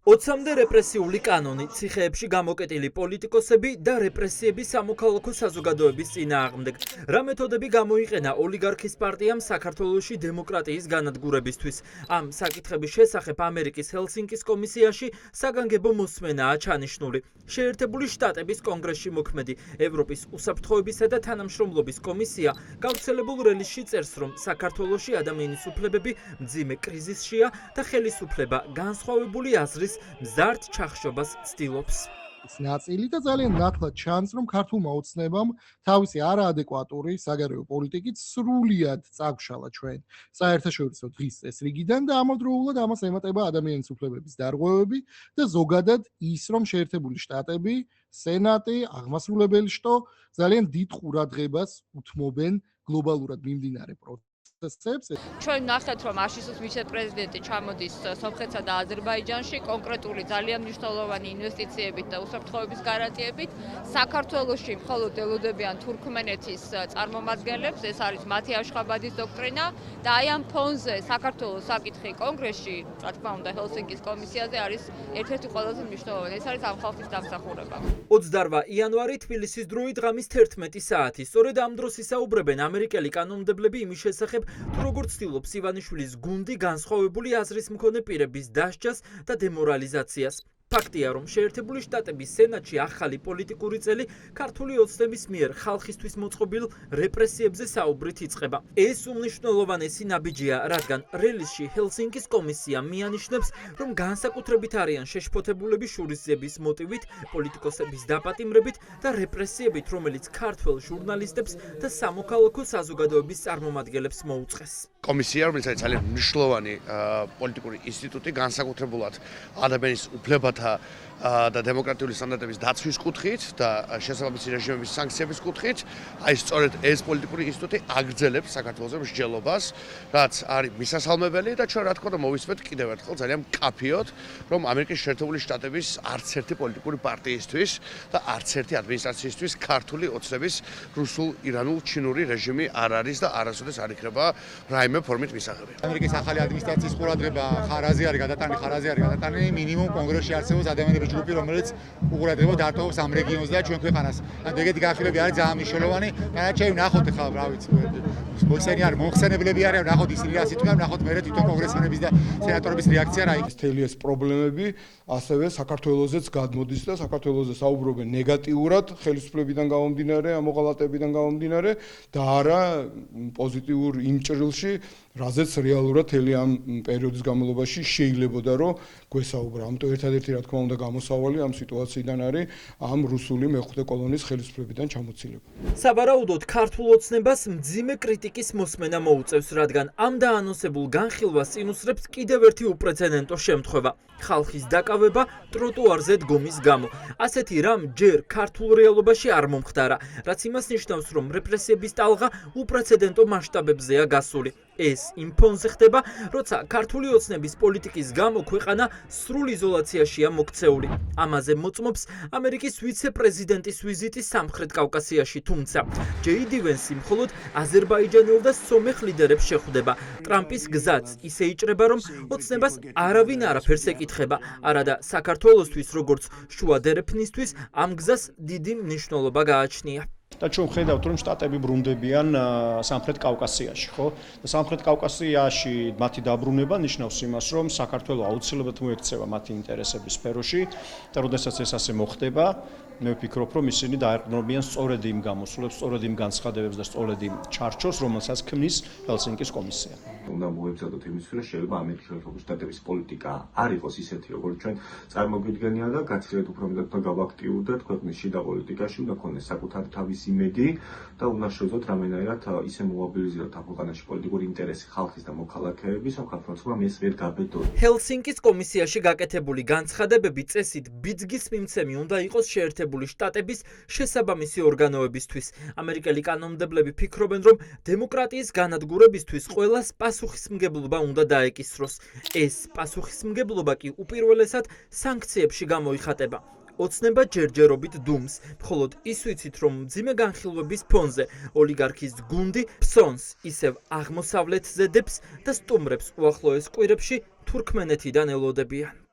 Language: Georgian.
20-მდე რეპრესიული კანონი, ციხეებში გამოკეტილი პოლიტიკოსები და რეპრესიების სამოქალაქო საზოგადოების წინააღმდეგ. რა მეთოდები გამოიყენა ოლიგარქის პარტიამ საქართველოში დემოკრატიის განადგურებისთვის? ამ საკითხების შესახებ ამერიკის ჰელსინკის კომისიაში საგანგებო მოსმენაა ჩანიშნული. შეერთებული შტატების კონგრესში მოქმედი ევროპის უსაფრთხოებისა და თანამშრომლობის კომისია გავრცელებულ რელიზში წერს, რომ საქართველოში ადამიანის უფლებები მძიმე კრიზისშია და ხელისუფლება განსხვავებული აზრის მზარდ ჩახშობას ცდილობს. ნაწილი და ძალიან ნათლად ჩანს, რომ ქართულმა ოცნებამ თავისი არაადეკვატური საგარეო პოლიტიკით სრულიად წაგშალა ჩვენ საერთაშორისო დღის წესრიგიდან და ამავდროულად ამას ემატება ადამიანის უფლებების დარღვევები და ზოგადად ის, რომ შეერთებული შტატები, სენატი, აღმასრულებელი შტო ძალიან დიდ ყურადღებას უთმობენ გლობალურად მიმდინარე პროცესებს. ჩვენ ნახეთ, რომ აშისის ვიცე-პრეზიდენტი ჩამოდის სომხეთსა და აზერბაიჯანში კონკრეტული ძალიან მნიშვნელოვანი ინვესტიციებით და უსაფრთხოების გარანტიებით. საქართველოში მხოლოდ ელოდებიან თურქმენეთის წარმომადგენლებს, ეს არის მათი აშხაბადის დოქტრინა და აი ამ ფონზე საქართველოს საკითხი კონგრესში, რა თქმა უნდა, ჰელსინკის კომისიაზე არის ერთ-ერთი ყველაზე მნიშვნელოვანი. ეს არის ამ ხალხის დამსახურება. 28 იანვარი თბილისის დროით ღამის 11 საათი. სწორედ ამ დროს ისაუბრებენ ამერიკელი კანონმდებლები იმის შესახებ, თუ როგორ ცდილობს ივანიშვილის გუნდი განსხვავებული აზრის მქონე პირების დასჯას და დემორალიზაციას. ფაქტია, რომ შეერთებული შტატების სენატში ახალი პოლიტიკური წელი ქართული ოცნების მიერ ხალხისთვის მოწყობილ რეპრესიებზე საუბრით იწყება. ეს უმნიშვნელოვანესი ნაბიჯია, რადგან რელიზში ჰელსინკის კომისია მიანიშნებს, რომ განსაკუთრებით არიან შეშფოთებულები შურისძიების მოტივით, პოლიტიკოსების დაპატიმრებით და რეპრესიებით, რომელიც ქართველ ჟურნალისტებს და სამოქალაქო საზოგადოების წარმომადგენლებს მოუწყეს. კომისია, რომელიც არის ძალიან მნიშვნელოვანი პოლიტიკური ინსტიტუტი, განსაკუთრებულად ადამიანის უფლებათა და დემოკრატიული სტანდარტების დაცვის კუთხით და შესაბამისი რეჟიმების სანქციების კუთხით, აი სწორედ ეს პოლიტიკური ინსტიტუტი აგრძელებს საქართველოს მსჯელობას, რაც არის მისასალმებელი და ჩვენ რა თქმა უნდა მოვისმენთ კიდევ ერთხელ ძალიან მკაფიოდ, რომ ამერიკის შეერთებული შტატების არც ერთი პოლიტიკური პარტიისთვის და არც ერთი ადმინისტრაციისთვის ქართული ოცნების რუსულ-ირანულ-ჩინური რეჟიმი არ არის და არასოდეს არ იქნება რაიმე ფორმით მისაღები. ამერიკის ახალი ადმინისტრაციის ყურადღება ხარაზე არის გადატანილი მინიმუმ კონგრესში არსებობს ადამიანების ჯგუფი, რომელიც უყურადღება დარტოვებს ამ რეგიონს და ჩვენ ქვეყანას. ეგეთი განხილვები არის ძალიან მნიშვნელოვანი. განაჩენი ნახოთ ახლა რა ვიცი, მოხსენი არის, მოხსენებლები არიან, ნახოთ ისინი რა სიტყვიან, ნახოთ მერე თვითონ კონგრესმენების და სენატორების რეაქცია რა იქნება. მთელი ეს პრობლემები ასევე საქართველოსაც გადმოდის და საქართველოზე საუბრობენ ნეგატიურად, ხელისუფლებიდან გამომდინარე, ამოღალატებიდან გამომდინარე და არა პოზიტიურ იმ ჭრილში, რაზეც რეალურად მთელი ამ პერიოდის განმავლობაში შეიძლებოდა რომ გვესაუბრა. ამიტომ ერთადერთი რა თქმა უნდა გამოსავალი ამ სიტუაციიდან არის ამ რუსული მეხუთე კოლონის ხელისუფლებიდან ჩამოცილება. სავარაუდოდ ქართულ ოცნებას მძიმე კრიტიკის მოსმენა მოუწევს, რადგან ამ დაანონსებულ განხილვას წინუსრებს კიდევ ერთი უპრეცედენტო შემთხვევა. ხალხის დაკავება ტროტუარზე დგომის გამო. ასეთი რამ ჯერ ქართულ რეალობაში არ მომხდარა, რაც იმას ნიშნავს, რომ რეპრესიების ტალღა უპრეცედენტო მასშტაბებზეა გასული. ეს იმ ფონზე ხდება, როცა ქართული ოცნების პოლიტიკის გამო ქვეყანა სრულ იზოლაციაშია მოქცეული. ამაზე მოწმობს ამერიკის ვიცე-პრეზიდენტის ვიზიტი სამხრეთ კავკასიაში, თუმცა ჯეიდი ვენსი მხოლოდ აზერბაიჯანელ და სომეხ ლიდერებს შეხვდება. ტრამპის გზაც ისე იჭრება, რომ ოცნებას არავინ არაფერს ეკითხება, არადა საქართველოსთვის, როგორც შუა დერეფნისთვის ამ გზას დიდი მნიშვნელობა გააჩნია. და ჩვენ ხედავთ, რომ შტატები ბრუნდებიან სამხრეთ კავკასიაში, ხო? და სამხრეთ კავკასიაში მათი დაბრუნება ნიშნავს იმას, რომ საქართველო აუცილებლად მოექცევა მათი ინტერესების სფეროში და როდესაც ეს ასე მოხდება, მე ვფიქრობ, რომ ისინი დაეყრდნობიან სწორედ იმ გამოსვლებს, სწორედ იმ განცხადებებს და სწორედ იმ ჩარჩოს, რომელსაც ქმნის ჰელსინკის კომისია. უნდა მოებზადოთ იმისთვის, რომ შეიძლება ამერიკის შეერთებული შტატების პოლიტიკა არ იყოს ისეთი, როგორც ჩვენ წარმოგვიდგენია და გაცილებით უფრო მეტად გავაქტიურდეთ ქვეყნის შიდა პოლიტიკაში, უნდა ქონდეს საკუთარი თავის იმედი და უნდა შევძოთ რამენერად ისე მოვაბილიზიროთ ამ ქვეყანაში პოლიტიკური ინტერესი ხალხის და მოქალაქეების, რომ ქართულმა ოცნებამ ეს ვერ გაბედოს. ჰელსინკის კომისიაში გაკეთებული განცხადებები წესით ბიძგის მიმცემი უნდა იყოს შეერთებული შტატების შესაბამისი ორგანოებისთვის. ამერიკელი კანონმდებლები ფიქრობენ, რომ დემოკრატიის განადგურებისთვის ყველას პასუხისმგებლობა უნდა დაეკისროს. ეს პასუხისმგებლობა კი უპირველესად სანქციებში გამოიხატება. ოცნება ჯერჯერობით დუმს, მხოლოდ ის ვიცით, რომ მძიმე განხილვების ფონზე ოლიგარქის გუნდი ფსონს ისევ აღმოსავლეთ ზედებს და სტუმრებს უახლოეს კვირებში თურქმენეთიდან ელოდებიან.